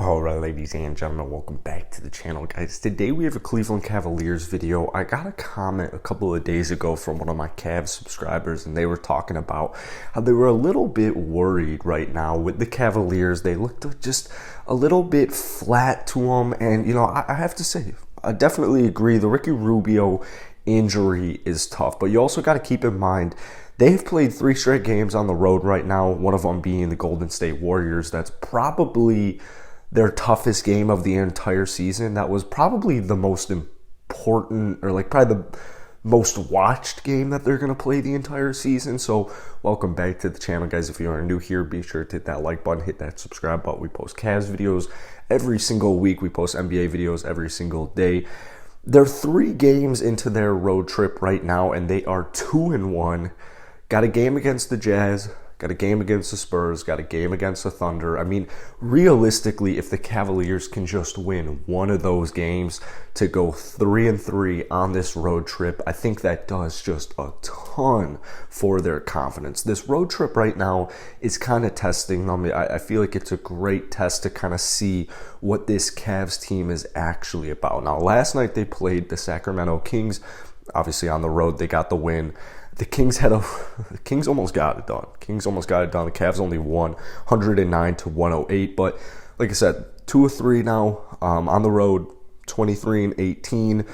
Alright, ladies and gentlemen, welcome back to the channel, guys. Today we have a Cleveland Cavaliers video. I got a comment a couple of days ago from one of my Cavs subscribers, and they were talking about how they were a little bit worried right now with the Cavaliers. They looked just a little bit flat to them, and I have to say, I definitely agree. The Ricky Rubio injury is tough, but you also got to keep in mind they've played 3 straight games on the road right now, one of them being the Golden State Warriors. That's probably their toughest game of the entire season. That was probably the most important, or like probably the most watched game that they're going to play the entire season. So welcome back to the channel, guys. If you are new here, be sure to hit that like button, hit that subscribe button. We post Cavs videos every single week. We post NBA videos every single day. They're 3 games into their road trip right now, and they are 2-1. Got a game against the Jazz, got a game against the Spurs, got a game against the Thunder. I mean, realistically, if the Cavaliers can just win one of those games to go 3-3 on this road trip, I think that does just a ton for their confidence. This road trip right now is kind of testing them. I feel like it's a great test to kind of see what this Cavs team is actually about. Now, last night they played the Sacramento Kings. Obviously, on the road, they got the win. The Kings almost got it done. The Cavs only won 109-108. But like I said, 2 of 3 now on the road, 23-18.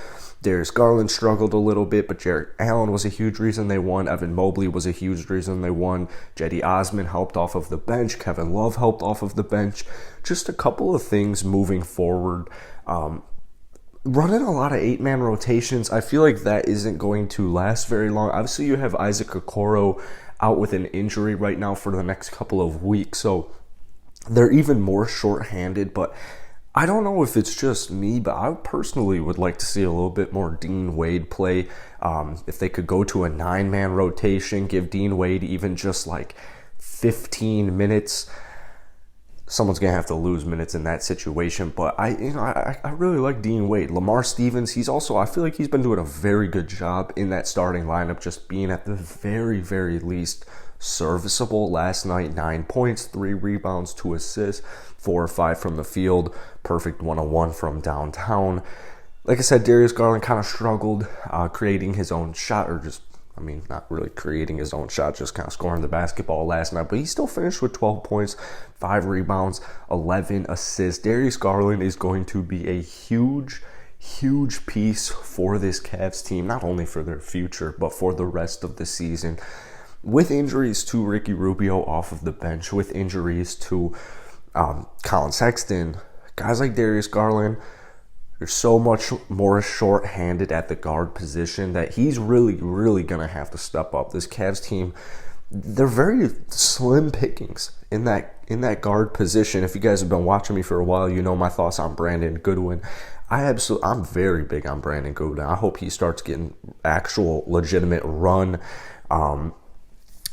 Darius Garland struggled a little bit, but Jarrett Allen was a huge reason they won. Evan Mobley was a huge reason they won. Cedi Osman helped off of the bench. Kevin Love helped off of the bench. Just a couple of things moving forward. Running a lot of 8-man rotations, I feel like that isn't going to last very long. Obviously, you have Isaac Okoro out with an injury right now for the next couple of weeks, so they're even more short-handed. But I don't know if it's just me, but I personally would like to see a little bit more Dean Wade play. If they could go to a 9-man rotation, give Dean Wade even just like 15 minutes. Someone's going to have to lose minutes in that situation, but I really like Dean Wade. Lamar Stevens, I feel like he's been doing a very good job in that starting lineup, just being at the very, very least serviceable. Last night, 9 points, 3 rebounds, 2 assists, 4 or 5 from the field, perfect 1-on-1 from downtown. Like I said, Darius Garland kind of struggled creating his own shot, or not really creating his own shot, just kind of scoring the basketball last night. But he still finished with 12 points, 5 rebounds, 11 assists. Darius Garland is going to be a huge piece for this Cavs team, not only for their future, but for the rest of the season. With injuries to Ricky Rubio off of the bench, with injuries to Colin Sexton, guys like Darius Garland, they're so much more short-handed at the guard position that he's really going to have to step up. This Cavs team, they're very slim pickings in that guard position. If you guys have been watching me for a while, you know my thoughts on Brandon Goodwin. I'm very big on Brandon Goodwin. I hope he starts getting actual legitimate run.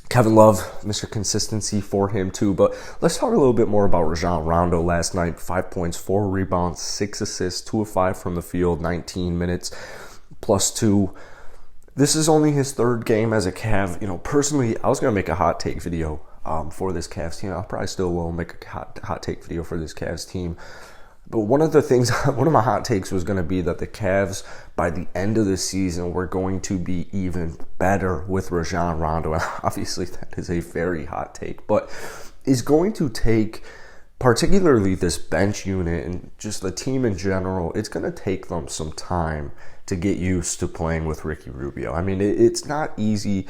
Kevin Love, Mr. Consistency for him too. But let's talk a little bit more about Rajon Rondo last night. 5 points, 4 rebounds, 6 assists, 2 of 5 from the field, 19 minutes, +2. This is only his 3rd game as a Cav. Personally, I was going to make a hot take video for this Cavs team. I probably still will make a hot take video for this Cavs team. But one of my hot takes was going to be that the Cavs, by the end of the season, were going to be even better with Rajon Rondo. And obviously, that is a very hot take, but is going to take, particularly this bench unit and just the team in general, it's going to take them some time to get used to playing with Ricky Rubio. I mean, it's not easy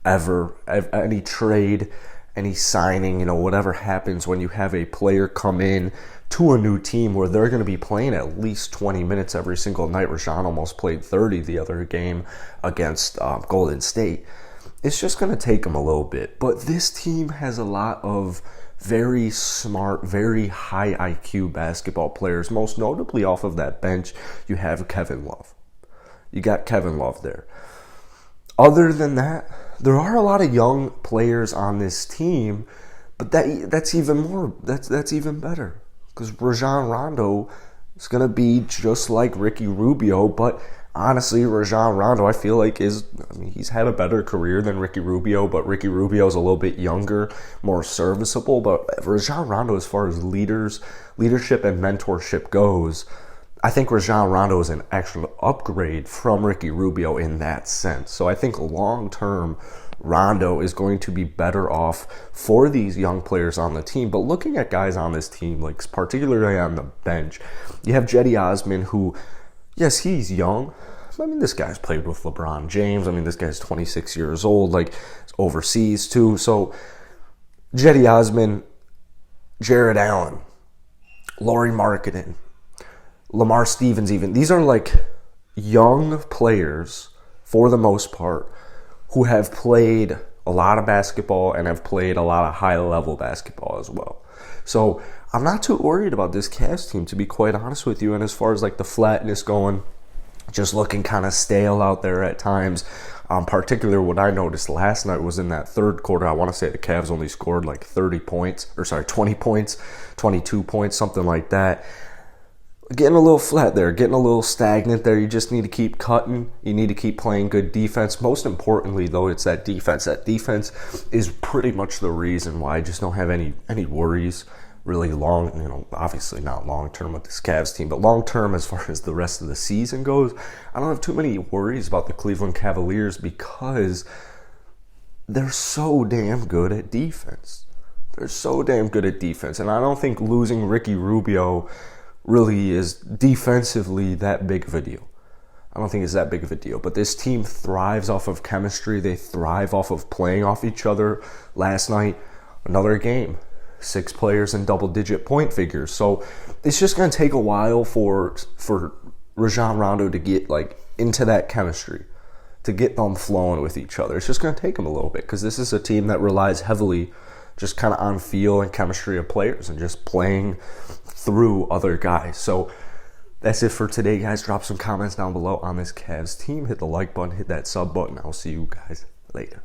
ever. Any trade, any signing, whatever happens when you have a player come in to a new team where they're going to be playing at least 20 minutes every single night. Rajon almost played 30 the other game against Golden State. It's just going to take them a little bit. But this team has a lot of very smart, very high IQ basketball players. Most notably off of that bench, you have Kevin Love. You got Kevin Love there. Other than that, there are a lot of young players on this team, but that's even better. Because Rajon Rondo is going to be just like Ricky Rubio, but honestly, Rajon Rondo, I feel like he's had a better career than Ricky Rubio, but Ricky Rubio is a little bit younger, more serviceable. But Rajon Rondo, as far as leadership and mentorship goes, I think Rajon Rondo is an actual upgrade from Ricky Rubio in that sense. So I think long term, Rondo is going to be better off for these young players on the team. But looking at guys on this team, like particularly on the bench, you have Cedi Osman, who, yes, he's young. I mean, this guy's played with LeBron James. I mean, this guy's 26 years old, like overseas too. So Cedi Osman, Jared Allen, Lauri Markkanen, Lamar Stevens, even. These are like young players for the most part who have played a lot of basketball and have played a lot of high-level basketball as well. So I'm not too worried about this Cavs team, to be quite honest with you. And as far as like the flatness going, just looking kind of stale out there at times. Particularly what I noticed last night was in that third quarter, I want to say the Cavs only scored like 20 points, 22 points, something like that. Getting a little flat there, getting a little stagnant there. You just need to keep cutting. You need to keep playing good defense. Most importantly, though, it's that defense. That defense is pretty much the reason why I just don't have any worries really long, obviously not long term with this Cavs team, but long term as far as the rest of the season goes, I don't have too many worries about the Cleveland Cavaliers because they're so damn good at defense. They're so damn good at defense. And I don't think losing Ricky Rubio really is defensively that big of a deal. I don't think it's that big of a deal. But this team thrives off of chemistry. They thrive off of playing off each other. Last night, another game. 6 players in double-digit point figures. So it's just going to take a while for Rajon Rondo to get like into that chemistry, to get them flowing with each other. It's just going to take them a little bit because this is a team that relies heavily just kind of on feel and chemistry of players and just playing through other guys. So that's it for today, guys. Drop some comments down below on this Cavs team. Hit the like button, hit that sub button. I'll see you guys later.